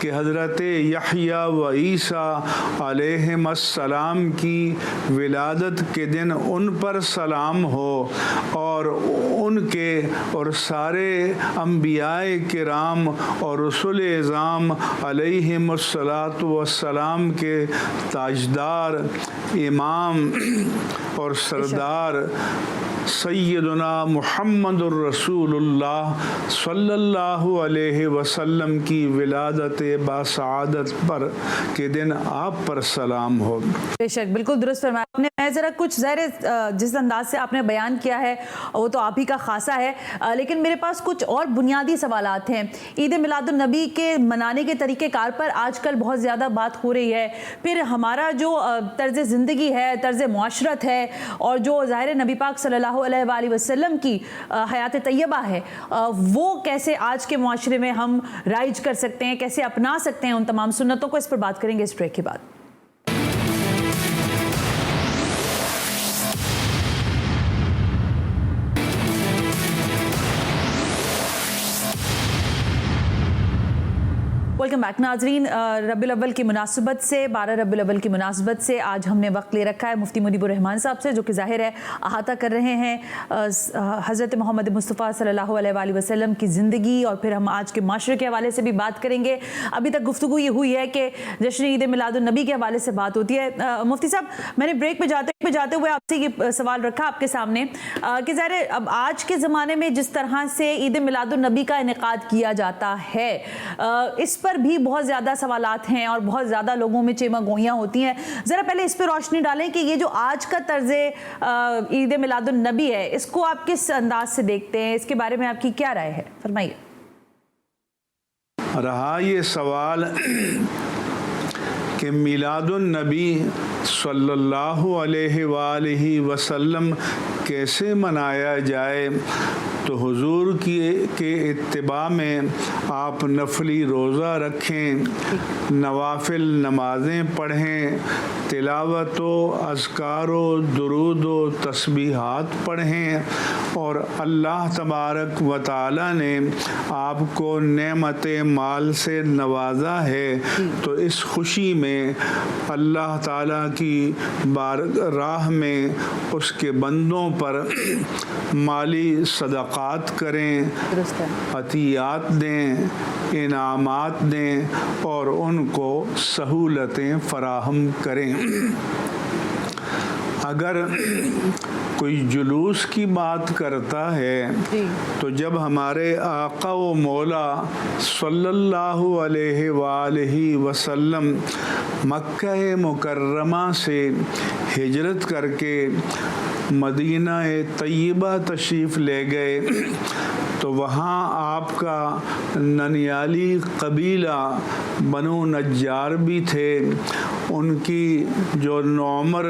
کہ حضرت یحییٰ و عیسیٰ علیہم السلام کی ولادت کے دن ان پر سلام ہو اور ان کے اور سارے انبیاء کرام اور رسول اعظام علیہم الصلاۃ والسلام کے تاجدار، امام اور سردار سیدنا محمد الرسول اللہ صلی اللہ علیہ وسلم کی ولادت باسعادت پر کے دن آپ پر سلام ہو۔ بے شک، بالکل درست فرمایا آپ نے۔ میں ذرا کچھ ظاہر جس انداز سے آپ نے بیان کیا ہے وہ تو آپ ہی کا خاصہ ہے، لیکن میرے پاس کچھ اور بنیادی سوالات ہیں۔ عید میلاد النبی کے منانے کے طریقہ کار پر آج کل بہت زیادہ بات ہو رہی ہے، پھر ہمارا جو طرز زندگی ہے، طرز معاشرت ہے، اور جو ظاہر نبی پاک صلی اللہ علیہ وآلہ وسلم کی حیات طیبہ ہے، وہ کیسے آج کے معاشرے میں ہم رائج کر سکتے ہیں، کیسے اپنا سکتے ہیں ان تمام سنتوں کو، اس پر بات کریں گے اس بریک کے بعد۔ ویلکم بیک ناظرین۔ ربیع الاول کی مناسبت سے 12 ربیع الاول کی مناسبت سے آج ہم نے وقت لے رکھا ہے مفتی منیب الرحمان صاحب سے، جو کہ ظاہر ہے احاطہ کر رہے ہیں حضرت محمد مصطفیٰ صلی اللہ علیہ وآلہ وسلم کی زندگی، اور پھر ہم آج کے معاشرے کے حوالے سے بھی بات کریں گے۔ ابھی تک گفتگو یہ ہوئی ہے کہ جشن عید میلاد النبی کے حوالے سے بات ہوتی ہے۔ مفتی صاحب، میں نے بریک پہ جاتے ہوئے آپ سے یہ سوال رکھا آپ کے سامنے کہ ظاہر اب آج کے زمانے میں جس طرح سے عید میلاد النبی کا انعقاد کیا جاتا ہے، اس پر بھی بہت زیادہ سوالات ہیں اور بہت زیادہ لوگوں میں چیمہ گوئیاں ہوتی ہیں۔ ذرا پہلے اس پہ روشنی ڈالیں کہ یہ جو آج کا طرز عید میلاد النبی ہے، اس کو آپ کس انداز سے دیکھتے ہیں، اس کے بارے میں آپ کی کیا رائے ہے؟ فرمائیے۔ رہا یہ سوال کہ میلاد النبی صلی اللہ علیہ وآلہ وسلم کیسے منایا جائے، تو حضور کے اتباع میں آپ نفلی روزہ رکھیں، نوافل نمازیں پڑھیں، تلاوت و اذکار و درود و تسبیحات پڑھیں، اور اللہ تبارک و تعالی نے آپ کو نعمت مال سے نوازا ہے، تو اس خوشی میں اللہ تعالیٰ کی راہ میں اس کے بندوں پر مالی صدقات کریں، عطیات دیں، انعامات دیں، اور ان کو سہولتیں فراہم کریں۔ اگر کوئی جلوس کی بات کرتا ہے تو جب ہمارے آقا و مولا صلی اللہ علیہ وآلہ وسلم مکہ مکرمہ سے ہجرت کر کے مدینہ طیبہ تشریف لے گئے، تو وہاں آپ کا ننیالی قبیلہ بنو نجار بھی تھے، ان کی جو نوعمر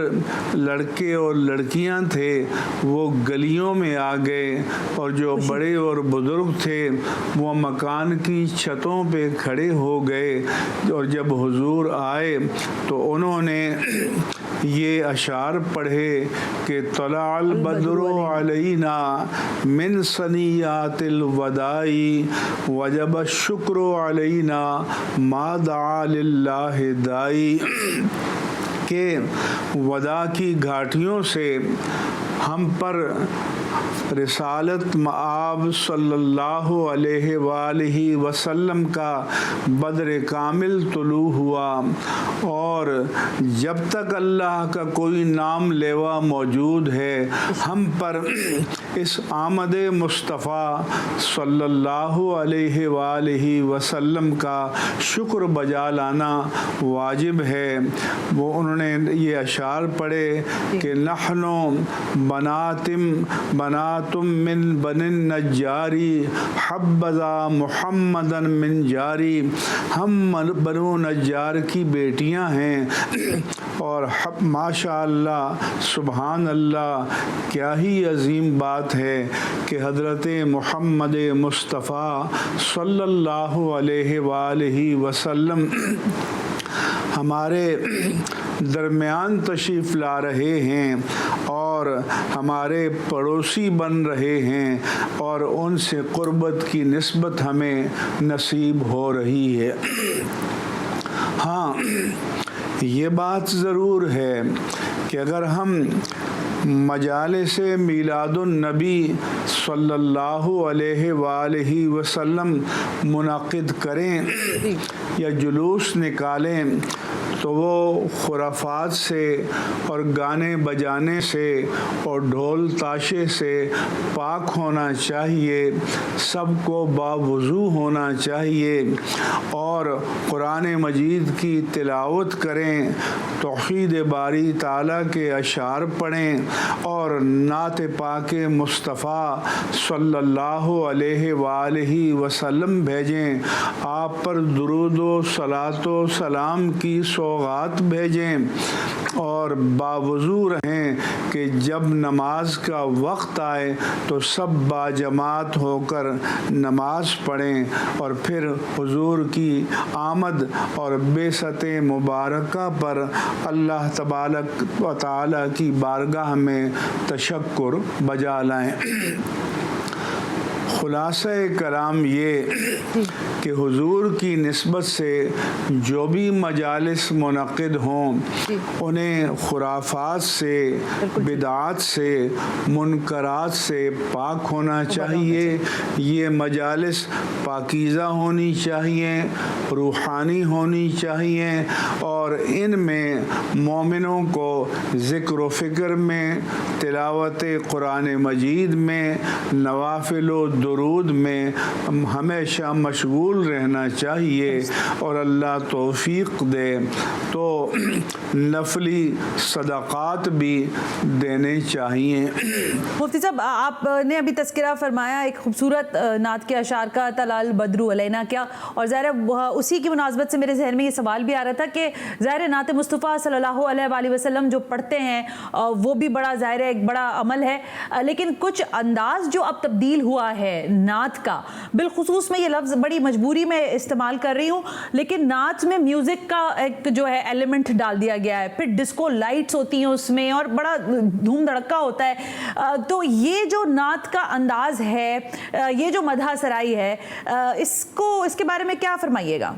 لڑکے اور لڑکیاں تھے وہ گلیوں میں آ گئے، اور جو بڑے اور بزرگ تھے وہ مکان کی چھتوں پہ کھڑے ہو گئے، اور جب حضور آئے تو انہوں نے یہ اشعار پڑھے کہ طلع البدر علینا من ثنیات الوداع وجب الشکر علینا ما دعا للہ دائی، کہ وداع کی گھاٹیوں سے ہم پر رسالت مآب صلی اللہ علیہ وآلہ وسلم کا بدر کامل طلوع ہوا، اور جب تک اللہ کا کوئی نام لیوا موجود ہے ہم پر اس آمد مصطفیٰ صلی اللہ علیہ وآلہ وسلم کا شکر بجا لانا واجب ہے۔ وہ انہوں نے یہ اشعار پڑھے کہ نحنو بناتم من بن النجاری حبذا محمدن من جاری، ہم بنو نجار کی بیٹیاں ہیں، اور ماشاء اللہ سبحان اللہ کیا ہی عظیم بات ہے کہ حضرت محمد مصطفیٰ صلی اللہ علیہ وآلہ وسلم ہمارے درمیان تشریف لا رہے ہیں اور ہمارے پڑوسی بن رہے ہیں اور ان سے قربت کی نسبت ہمیں نصیب ہو رہی ہے۔ ہاں، یہ بات ضرور ہے کہ اگر ہم مجالس میلاد النبی صلی اللہ علیہ وآلہ وسلم منعقد کریں یا جلوس نکالیں تو وہ خرافات سے اور گانے بجانے سے اور ڈھول تاشے سے پاک ہونا چاہیے، سب کو باوضو ہونا چاہیے اور قرآن مجید کی تلاوت کریں، توحید باری تعالیٰ کے اشعار پڑھیں اور نعت پاک مصطفیٰ صلی اللہ علیہ وآلہ وسلم بھیجیں، آپ پر درود و صلاۃ و سلام کی سوغات بھیجیں اور باوضو رہیں کہ جب نماز کا وقت آئے تو سب باجماعت ہو کر نماز پڑھیں اور پھر حضور کی آمد اور بعثت مبارکہ پر اللہ تبارک و تعالیٰ کی بارگاہ میں تشکر بجا لائیں۔ خلاصہ کلام یہ کہ حضور کی نسبت سے جو بھی مجالس منعقد ہوں انہیں خرافات سے، بدعات سے، منکرات سے پاک ہونا چاہیے۔ یہ مجالس پاکیزہ ہونی چاہیے، روحانی ہونی چاہیے اور ان میں مومنوں کو ذکر و فکر میں، تلاوت قرآن مجید میں، نوافل و درود میں ہمیشہ مشغول رہنا چاہیے اور اللہ توفیق دے تو نفلی صدقات بھی دینے چاہیے۔ مفتی صاحب، آپ نے ابھی تذکرہ فرمایا ایک خوبصورت نعت کے اشعار کا، طلع البدر علینا کیا، اور ظاہر اسی کی مناسبت سے میرے ذہن میں یہ سوال بھی آ رہا تھا کہ ظاہر نعت مصطفیٰ صلی اللہ علیہ وآلہ وسلم جو پڑھتے ہیں وہ بھی بڑا ظاہر ہے، ایک بڑا عمل ہے، لیکن کچھ انداز جو اب تبدیل ہوا ہے نعت کا، بالخصوص میں یہ لفظ بڑی مجبوری میں استعمال کر رہی ہوں، لیکن نعت میں میوزک کا ایک جو ہے ایلیمنٹ ڈال دیا گیا ہے، پھر ڈسکو لائٹس ہوتی ہیں اس میں اور بڑا دھوم دھڑکا ہوتا ہے، تو یہ جو نعت کا انداز ہے، یہ جو مدح سرائی ہے، اس کے بارے میں کیا فرمائیے گا؟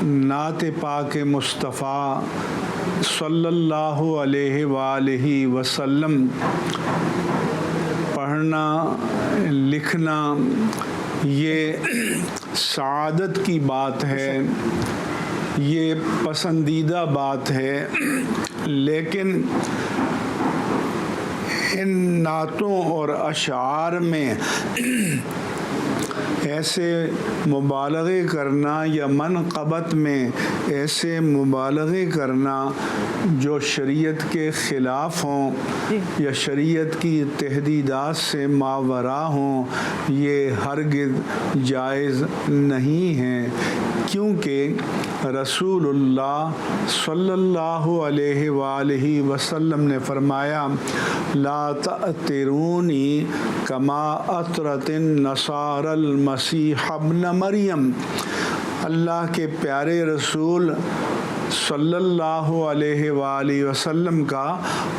نعت پاک مصطفیٰ صلی اللہ علیہ وآلہ وسلم پڑھنا، لکھنا یہ سعادت کی بات ہے، یہ پسندیدہ بات ہے، لیکن ان نعتوں اور اشعار میں ایسے مبالغے کرنا یا منقبت میں ایسے مبالغے کرنا جو شریعت کے خلاف ہوں یا شریعت کی تحدیدات سے ماورا ہوں، یہ ہرگز جائز نہیں ہے، کیونکہ رسول اللہ صلی اللہ علیہ وآلہ وسلم نے فرمایا لا تأترونی کما اطرت النصارى المسیح ابن مریم۔ اللہ کے پیارے رسول صلی اللہ علیہ وآلہ وسلم کا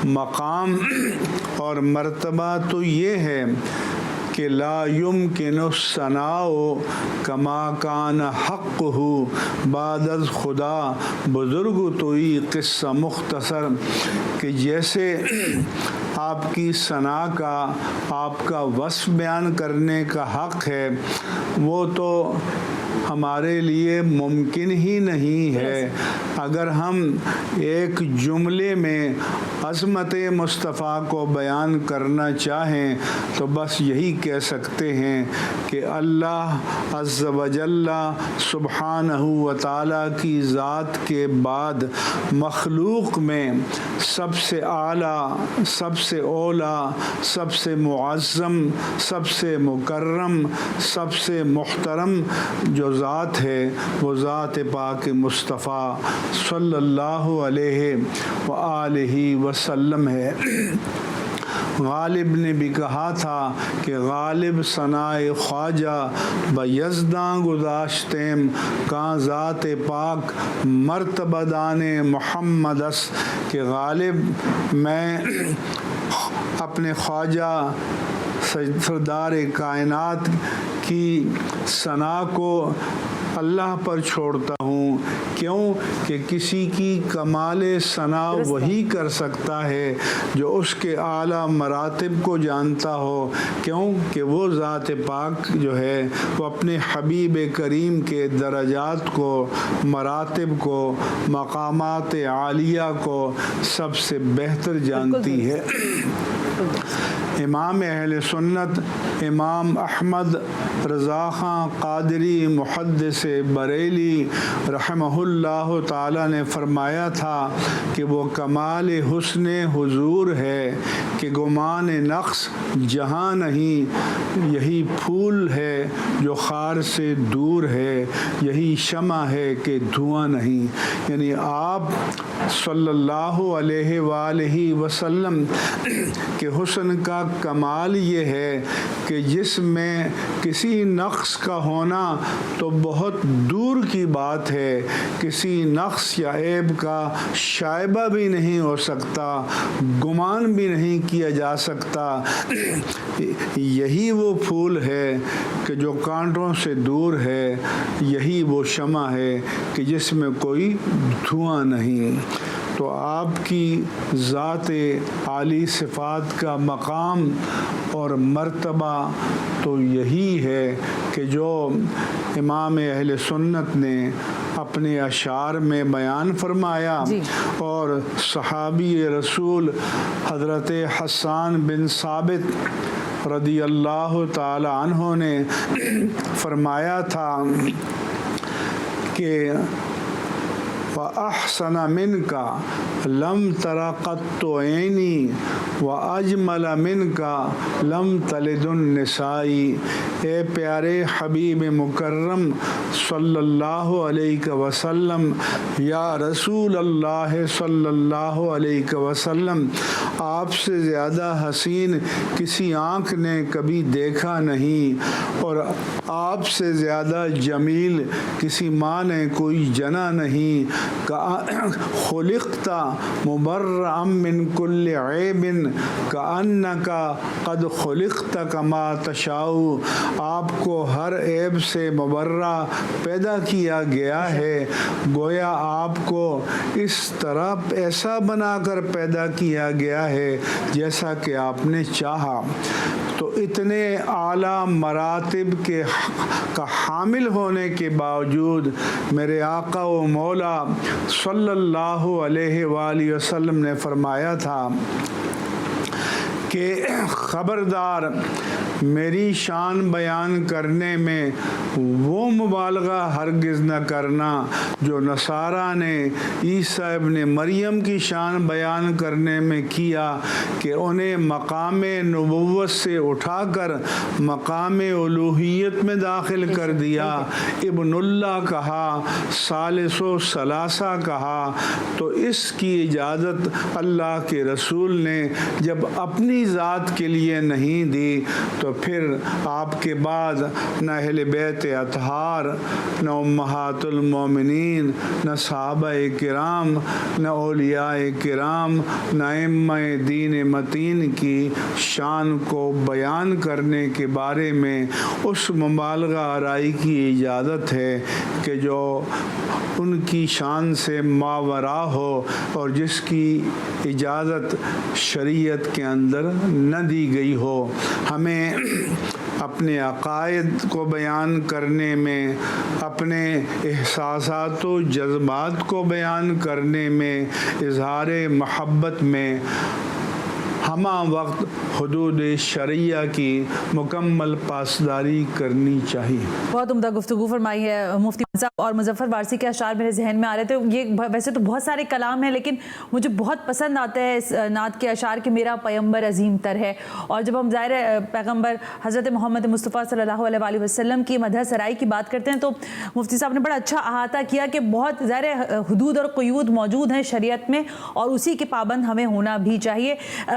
مقام اور مرتبہ تو یہ ہے کہ لا یمکن الثناء کما کان حقہ بعد از خدا، بزرگ تو یہ قصہ مختصر کہ جیسے آپ کی ثنا کا، آپ کا وصف بیان کرنے کا حق ہے، وہ تو ہمارے لیے ممکن ہی نہیں ہے۔ اگر ہم ایک جملے میں عظمت مصطفیٰ کو بیان کرنا چاہیں تو بس یہی کہہ سکتے ہیں کہ اللہ عز و جل سبحانہ و تعالیٰ کی ذات کے بعد مخلوق میں سب سے اعلیٰ، سب سے اولیٰ، سب سے معظم، سب سے مکرم، سب سے محترم جو ذات ہے وہ ذات پاک مصطفیٰ صلی اللہ علیہ وآلہ وسلم ہے۔ غالب نے بھی کہا تھا کہ غالب ثنائے خواجہ بیزداں گذاشتیم کہاں ذات پاک مرتبہ دان محمد اس، کہ غالب میں اپنے خواجہ سردار کائنات کی ثنا کو اللہ پر چھوڑتا ہوں، کیوں کہ کسی کی کمال ثنا وہی کر سکتا ہے جو اس کے اعلیٰ مراتب کو جانتا ہو، کیوں کہ وہ ذات پاک جو ہے وہ اپنے حبیب کریم کے درجات کو، مراتب کو، مقامات عالیہ کو سب سے بہتر جانتی ہے۔ امام اہل سنت امام احمد رضا خان قادری محدث بریلی رحمہ اللہ تعالی نے فرمایا تھا کہ وہ کمال حسن حضور ہے کہ گمان نقص جہاں نہیں، یہی پھول ہے جو خار سے دور ہے، یہی شمع ہے کہ دھواں نہیں۔ یعنی آپ صلی اللہ علیہ وآلہ وسلم کے حسن کا کمال یہ ہے کہ جس میں کسی نقص کا ہونا تو بہت دور کی بات ہے، کسی نقص یا عیب کا شائبہ بھی نہیں ہو سکتا، گمان بھی نہیں کیا جا سکتا۔ یہی وہ پھول ہے کہ جو کانٹوں سے دور ہے، یہی وہ شمع ہے کہ جس میں کوئی دھواں نہیں۔ تو آپ کی ذات عالی صفات کا مقام اور مرتبہ تو یہی ہے کہ جو امام اہل سنت نے اپنے اشعار میں بیان فرمایا، اور صحابی رسول حضرت حسان بن ثابت رضی اللہ تعالی عنہ نے فرمایا تھا کہ وَأَحْسَنَ مِنْكَ لَمْ تَرَ قَطُّ عَيْنِي وَأَجْمَلَ مِنْكَ لَمْ تَلِدُ النِّسَاءِ۔ اے پیارے حبیب مکرم صلی اللہ علیہ وسلم، یا رسول اللہ صلی اللہ علیہ وسلم، آپ سے زیادہ حسین کسی آنکھ نے کبھی دیکھا نہیں، اور آپ سے زیادہ جمیل کسی ماں نے کوئی جنا نہیں۔ خلقت مبرأ من کل عیب کأنک قد خلقت کما تشاء۔ آپ کو ہر عیب سے مبرہ پیدا کیا گیا ہے، گویا آپ کو اس طرح ایسا بنا کر پیدا کیا گیا ہے جیسا کہ آپ نے چاہا۔ تو اتنے اعلیٰ مراتب کے کا حامل ہونے کے باوجود میرے آقا و مولا صلی اللہ علیہ وآلہ وسلم نے فرمایا تھا کہ خبردار، میری شان بیان کرنے میں وہ مبالغہ ہرگز نہ کرنا جو نصارہ نے عیسیٰ ابن مریم کی شان بیان کرنے میں کیا، کہ انہیں مقام نبوت سے اٹھا کر مقام الوہیت میں داخل کر دیا، ابن اللہ کہا، ثالث و ثلاثہ کہا۔ تو اس کی اجازت اللہ کے رسول نے جب اپنی ذات کے لیے نہیں دی، تو پھر آپ کے بعد نہ اہل بیت اطہار، نہ امہات المومنین، نہ صحابہ کرام، نہ اولیاء کرام، نہ ائمہ دین متین کی شان کو بیان کرنے کے بارے میں اس مبالغہ آرائی کی اجازت ہے کہ جو ان کی شان سے ماورا ہو، اور جس کی اجازت شریعت کے اندر نہ دی گئی ہو۔ ہمیں اپنے عقائد کو بیان کرنے میں، اپنے احساسات و جذبات کو بیان کرنے میں، اظہار محبت میں ہمہ وقت حدود شرعیہ کی مکمل پاسداری کرنی چاہیے۔ بہت عمدہ گفتگو فرمائی ہے مفتی صاحب، اور مظفر وارثی کے اشعار میرے ذہن میں آ رہے تھے۔ یہ ویسے تو بہت سارے کلام ہیں، لیکن مجھے بہت پسند آتا ہے اس نعت کے اشعار کہ میرا پیغمبر عظیم تر ہے۔ اور جب ہم ظاہر پیغمبر حضرت محمد مصطفیٰ صلی اللہ علیہ وآلہ وسلم کی مدح سرائی کی بات کرتے ہیں، تو مفتی صاحب نے بڑا اچھا احاطہ کیا کہ بہت ظاہر حدود اور قیود موجود ہیں شریعت میں، اور اسی کے پابند ہمیں ہونا بھی چاہیے۔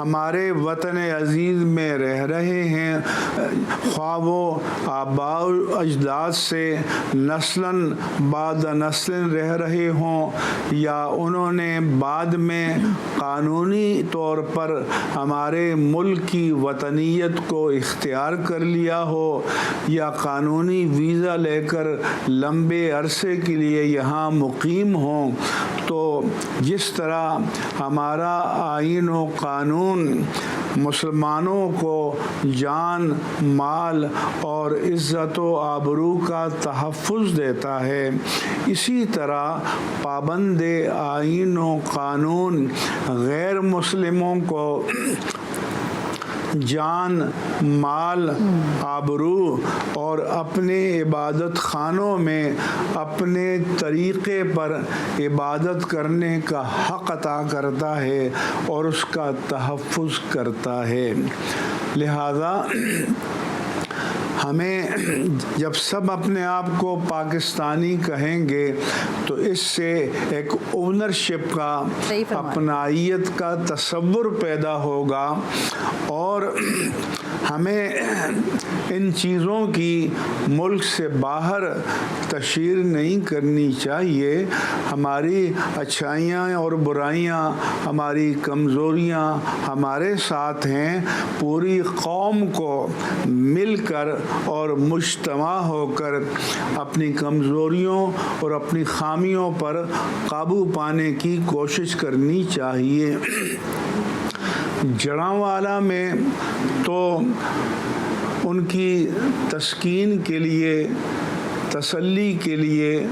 ہمارے وطن عزیز میں رہ رہے ہیں، خواہ وہ آباء و اجداد سے نسلاً بعد نسل رہ رہے ہوں یا انہوں نے بعد میں قانونی طور پر ہمارے ملک کی وطنیت کو اختیار کر لیا ہو یا قانونی ویزا لے کر لمبے عرصے کے لیے یہاں مقیم ہوں، تو جس طرح ہمارا آئین و قانون مسلمانوں کو جان، مال اور عزت و آبرو کا تحفظ دیتا ہے، اسی طرح پابند آئین و قانون غیر مسلموں کو جان، مال، آبرو اور اپنے عبادت خانوں میں اپنے طریقے پر عبادت کرنے کا حق عطا کرتا ہے اور اس کا تحفظ کرتا ہے۔ لہذا ہمیں جب سب اپنے آپ کو پاکستانی کہیں گے تو اس سے ایک اونرشپ کا، اپنائیت کا تصور پیدا ہوگا، اور ہمیں ان چیزوں کی ملک سے باہر تشہیر نہیں کرنی چاہیے۔ ہماری اچھائیاں اور برائیاں، ہماری کمزوریاں ہمارے ساتھ ہیں، پوری قوم کو مل کر اور مجتمع ہو کر اپنی کمزوریوں اور اپنی خامیوں پر قابو پانے کی کوشش کرنی چاہیے۔ جڑاں میں تو ان کی تسکین کے لیے، تسلی کے لیے،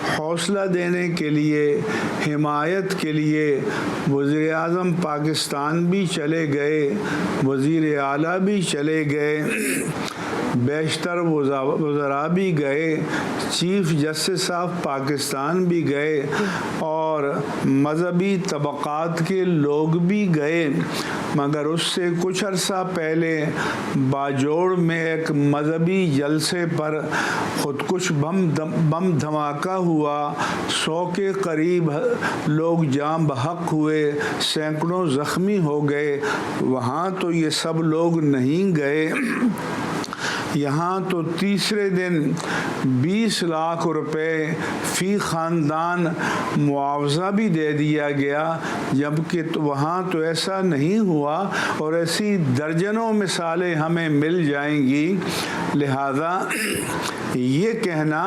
حوصلہ دینے کے لیے، حمایت کے لیے وزیر اعظم پاکستان بھی چلے گئے، وزیر اعلیٰ بھی چلے گئے، بیشتر وزراء بھی گئے، چیف جسٹس آف پاکستان بھی گئے، اور مذہبی طبقات کے لوگ بھی گئے، مگر اس سے کچھ عرصہ پہلے باجوڑ میں ایک مذہبی جلسے پر خودکش بم دھماکہ ہوا، 100 کے قریب لوگ جاں بحق ہوئے، سینکڑوں زخمی ہو گئے۔ وہاں تو یہ سب لوگ نہیں گئے، یہاں تو تیسرے دن 20 لاکھ روپے فی خاندان معاوضہ بھی دے دیا گیا، جبکہ وہاں تو ایسا نہیں ہوا، اور ایسی درجنوں مثالیں ہمیں مل جائیں گی۔ لہذا یہ کہنا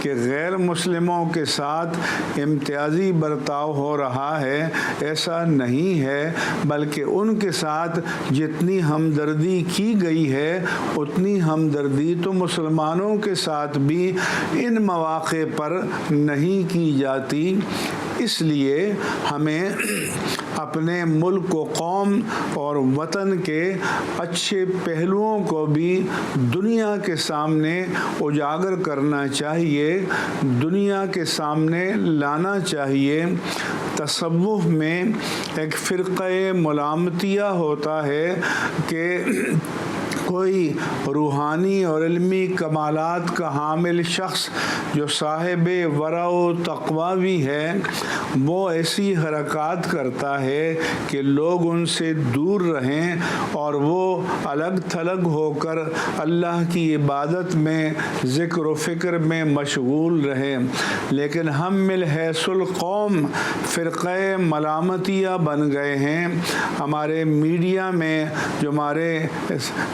کہ غیر مسلموں کے ساتھ امتیازی برتاؤ ہو رہا ہے، ایسا نہیں ہے، بلکہ ان کے ساتھ جتنی ہمدردی کی گئی ہے اتنی ہمدردی تو مسلمانوں کے ساتھ بھی ان مواقع پر نہیں کی جاتی۔ اس لیے ہمیں اپنے ملک و قوم اور وطن کے اچھے پہلوؤں کو بھی دنیا کے سامنے اجاگر کرنا چاہیے، دنیا کے سامنے لانا چاہیے۔ تصوف میں ایک فرقہ ملامتیہ ہوتا ہے کہ کوئی روحانی اور علمی کمالات کا حامل شخص جو صاحب ورع و تقوی بھی ہے، وہ ایسی حرکات کرتا ہے کہ لوگ ان سے دور رہیں اور وہ الگ تھلگ ہو کر اللہ کی عبادت میں، ذکر و فکر میں مشغول رہیں، لیکن ہم من حیث القوم فرقہ ملامتیہ بن گئے ہیں۔ ہمارے میڈیا میں جو ہمارے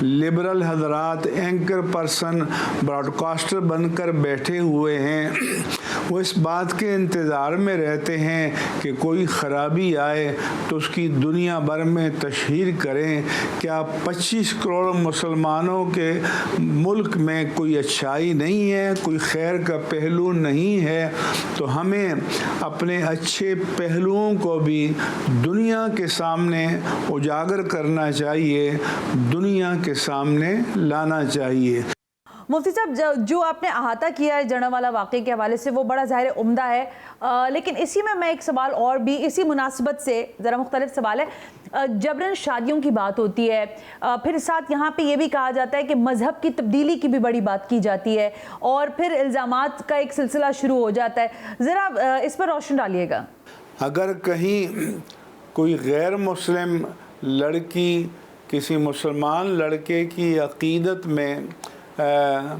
لبرل حضرات اینکر پرسن، براڈ کاسٹر بن کر بیٹھے ہوئے ہیں، وہ اس بات کے انتظار میں رہتے ہیں کہ کوئی خرابی آئے تو اس کی دنیا بھر میں تشہیر کریں۔ کیا 25 کروڑ مسلمانوں کے ملک میں کوئی اچھائی نہیں ہے، کوئی خیر کا پہلو نہیں ہے؟ تو ہمیں اپنے اچھے پہلوؤں کو بھی دنیا کے سامنے اجاگر کرنا چاہیے، دنیا کے سامنے لانا چاہیے۔ مفتی صاحب، جو آپ نے احاطہ کیا ہے جڑاں واقعے کے حوالے سے وہ بڑا ظاہر عمدہ ہے، لیکن اسی میں ایک سوال اور بھی اسی مناسبت سے ذرا مختلف سوال ہے۔ جبراً شادیوں کی بات ہوتی ہے، پھر ساتھ یہاں پہ یہ بھی کہا جاتا ہے کہ مذہب کی تبدیلی کی بھی بڑی بات کی جاتی ہے، اور پھر الزامات کا ایک سلسلہ شروع ہو جاتا ہے۔ ذرا اس پر روشن ڈالیے گا۔ اگر کہیں کوئی غیر مسلم لڑکی کسی مسلمان لڑکے کی عقیدت میں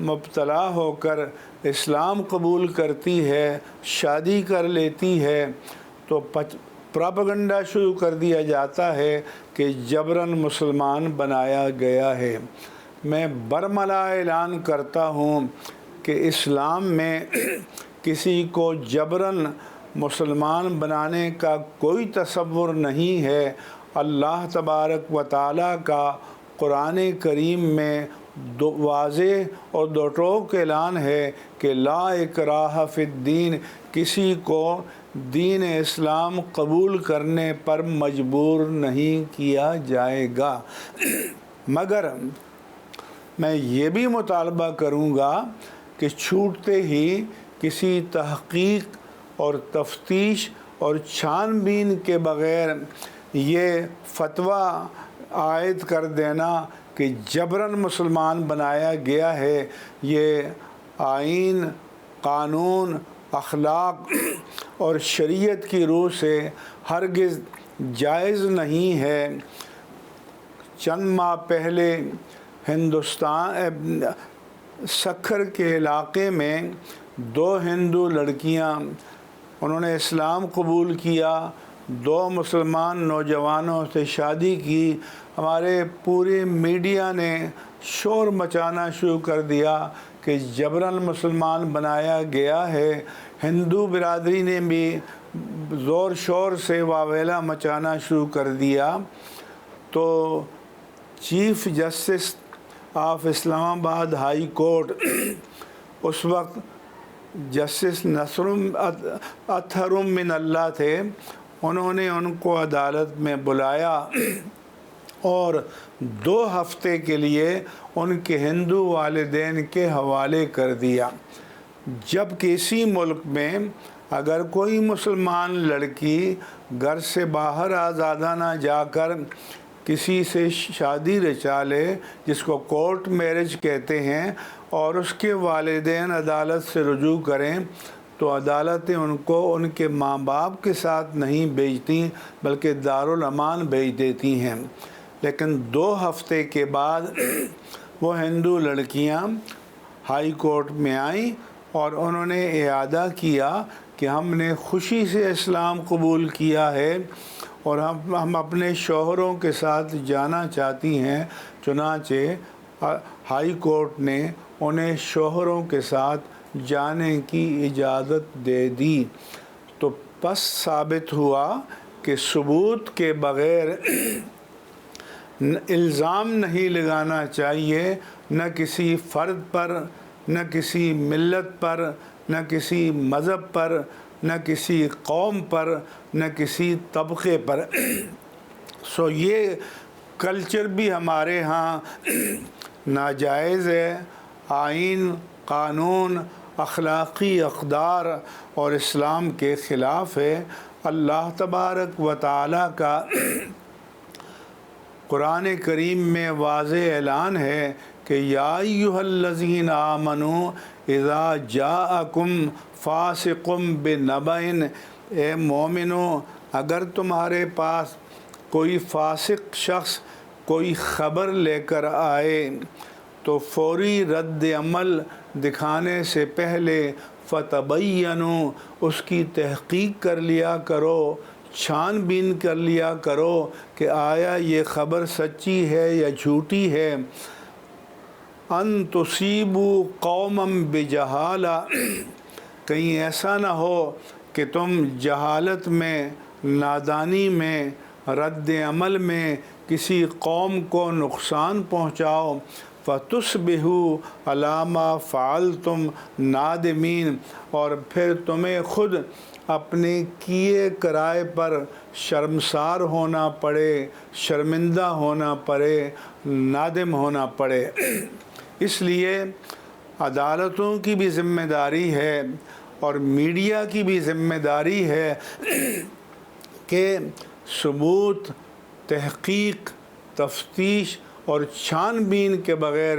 مبتلا ہو کر اسلام قبول کرتی ہے، شادی کر لیتی ہے، تو پراپیگنڈا شروع کر دیا جاتا ہے کہ جبراً مسلمان بنایا گیا ہے۔ میں برملا اعلان کرتا ہوں کہ اسلام میں کسی کو جبراً مسلمان بنانے کا کوئی تصور نہیں ہے۔ اللہ تبارک و تعالیٰ کا قرآن کریم میں واضح اور دو ٹوک اعلان ہے کہ لا اکراہ فی الدین، کسی کو دین اسلام قبول کرنے پر مجبور نہیں کیا جائے گا، مگر میں یہ بھی مطالبہ کروں گا کہ چھوٹتے ہی کسی تحقیق اور تفتیش اور چھان بین کے بغیر یہ فتویٰ عائد کر دینا کہ جبراً مسلمان بنایا گیا ہے، یہ آئین، قانون، اخلاق اور شریعت کی روح سے ہرگز جائز نہیں ہے۔ چند ماہ پہلے ہندوستان سکھر کے علاقے میں 2 ہندو لڑکیاں، انہوں نے اسلام قبول کیا، 2 مسلمان نوجوانوں سے شادی کی۔ ہمارے پورے میڈیا نے شور مچانا شروع کر دیا کہ جبراً مسلمان بنایا گیا ہے۔ ہندو برادری نے بھی زور شور سے واویلا مچانا شروع کر دیا۔ تو چیف جسٹس آف اسلام آباد ہائی کورٹ اس وقت جسٹس نصر اطہر من اللہ تھے، انہوں نے ان کو عدالت میں بلایا اور 2 ہفتے کے لیے ان کے ہندو والدین کے حوالے کر دیا۔ جب کسی ملک میں اگر کوئی مسلمان لڑکی گھر سے باہر آزادانہ جا کر کسی سے شادی رچا لے، جس کو کورٹ میرج کہتے ہیں، اور اس کے والدین عدالت سے رجوع کریں، تو عدالتیں ان کو ان کے ماں باپ کے ساتھ نہیں بھیجتی بلکہ دارالامان بھیج دیتی ہیں۔ لیکن 2 ہفتے کے بعد وہ ہندو لڑکیاں ہائی کورٹ میں آئیں اور انہوں نے اعادہ کیا کہ ہم نے خوشی سے اسلام قبول کیا ہے اور ہم اپنے شوہروں کے ساتھ جانا چاہتی ہیں۔ چنانچہ ہائی کورٹ نے انہیں شوہروں کے ساتھ جانے کی اجازت دے دی۔ تو پس ثابت ہوا کہ ثبوت کے بغیر الزام نہیں لگانا چاہیے، نہ کسی فرد پر، نہ کسی ملت پر، نہ کسی مذہب پر، نہ کسی قوم پر، نہ کسی طبقے پر۔ سو یہ کلچر بھی ہمارے ہاں ناجائز ہے، آئین، قانون، اخلاقی اقدار اور اسلام کے خلاف ہے۔ اللہ تبارک و تعالیٰ کا قرآن کریم میں واضح اعلان ہے کہ یا ایھا الذین آمنوا اذا جاءکم فاسق بنبأ، اے مومنو اگر تمہارے پاس کوئی فاسق شخص کوئی خبر لے کر آئے تو فوری رد عمل دکھانے سے پہلے فتبینوا، اس کی تحقیق کر لیا کرو، چھان بین کر لیا کرو کہ آیا یہ خبر سچی ہے یا جھوٹی ہے۔ ان تصیبوا قوما بجہالہ، کہیں ایسا نہ ہو کہ تم جہالت میں، نادانی میں، رد عمل میں کسی قوم کو نقصان پہنچاؤ۔ فتصبحوا علی ما فعلتم نادمین، اور پھر تمہیں خود اپنے کیے کرائے پر شرمسار ہونا پڑے، شرمندہ ہونا پڑے، نادم ہونا پڑے۔ اس لیے عدالتوں کی بھی ذمہ داری ہے اور میڈیا کی بھی ذمہ داری ہے کہ ثبوت، تحقیق، تفتیش اور چھان بین کے بغیر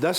10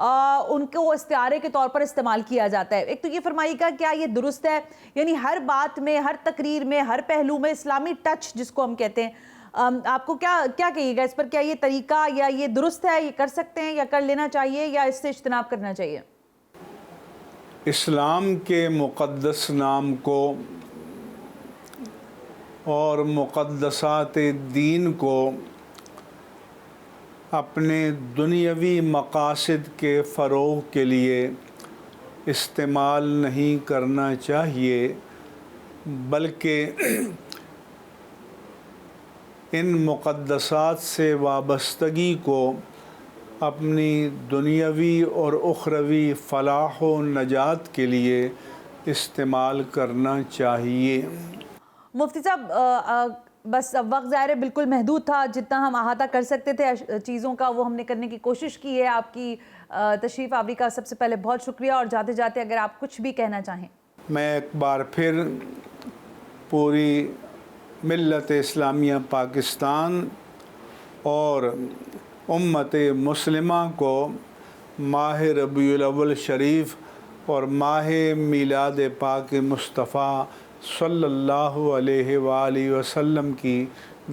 ان کو استعارے کے طور پر استعمال کیا جاتا ہے. ایک تو یہ فرمائیے گا کیا یہ درست ہے؟ یعنی ہر بات میں، ہر تقریر میں، ہر پہلو میں اسلامی ٹچ جس کو ہم کہتے ہیں، آپ کو کیا کہیے گا اس پر؟ کیا یہ طریقہ یا یہ درست ہے، یہ کر سکتے ہیں یا کر لینا چاہیے یا اس سے اجتناب کرنا چاہیے؟ اسلام کے مقدس نام کو اور مقدسات دین کو اپنے دنیاوی مقاصد کے فروغ کے لیے استعمال نہیں کرنا چاہیے، بلکہ ان مقدسات سے وابستگی کو اپنی دنیاوی اور اخروی فلاح و نجات کے لیے استعمال کرنا چاہیے. مفتی صاحب، بس وقت ظاہر ہے بالکل محدود تھا، جتنا ہم احاطہ کر سکتے تھے چیزوں کا وہ ہم نے کرنے کی کوشش کی ہے. آپ کی تشریف آوری کا سب سے پہلے بہت شکریہ، اور جاتے جاتے اگر آپ کچھ بھی کہنا چاہیں. میں ایک بار پھر پوری ملت اسلامیہ پاکستان اور امت مسلمہ کو ماہ ربیع الاول شریف اور ماہ میلاد پاک مصطفیٰ صلی اللہ علیہ وآلہ وسلم کی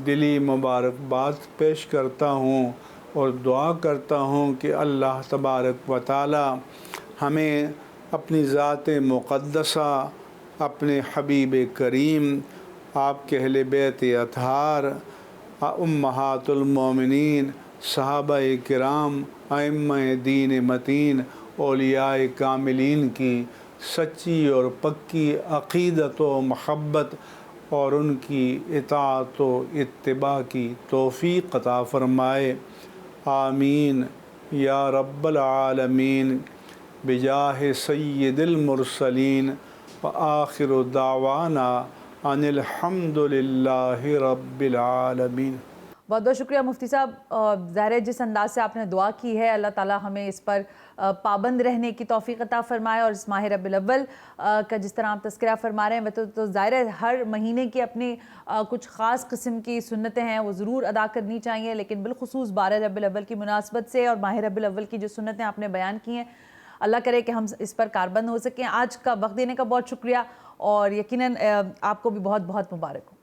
دلی مبارکباد پیش کرتا ہوں اور دعا کرتا ہوں کہ اللہ تبارک و تعالی ہمیں اپنی ذات مقدسہ، اپنے حبیب کریم، آپ کے اہل بیت اطہار، امہات المومنین، صحابہ کرام، ائمہ دین متین، اولیاء کاملین کی سچی اور پکی عقیدت و محبت اور ان کی اطاعت و اتباع کی توفیق عطا فرمائے. آمین یا رب العالمین، بجاہ سید المرسلین، وآخر دعوانا ان الحمد للہ رب العالمین. بہت بہت شکریہ مفتی صاحب. ظاہر ہے جس انداز سے آپ نے دعا کی ہے، اللہ تعالیٰ ہمیں اس پر پابند رہنے کی توفیق عطا فرمائے، اور اس ماہ ربیع الاول کا جس طرح آپ تذکرہ فرما رہے ہیں تو ظاہر ہے ہر مہینے کی اپنی کچھ خاص قسم کی سنتیں ہیں وہ ضرور ادا کرنی چاہیے، لیکن بالخصوص 12 ربیع الاول کی مناسبت سے اور ماہ ربیع الاول کی جو سنتیں آپ نے بیان کی ہیں، اللہ کرے کہ ہم اس پر کاربند ہو سکیں. آج کا وقت دینے کا بہت شکریہ، اور یقیناً آپ کو بھی بہت بہت مبارک ہو.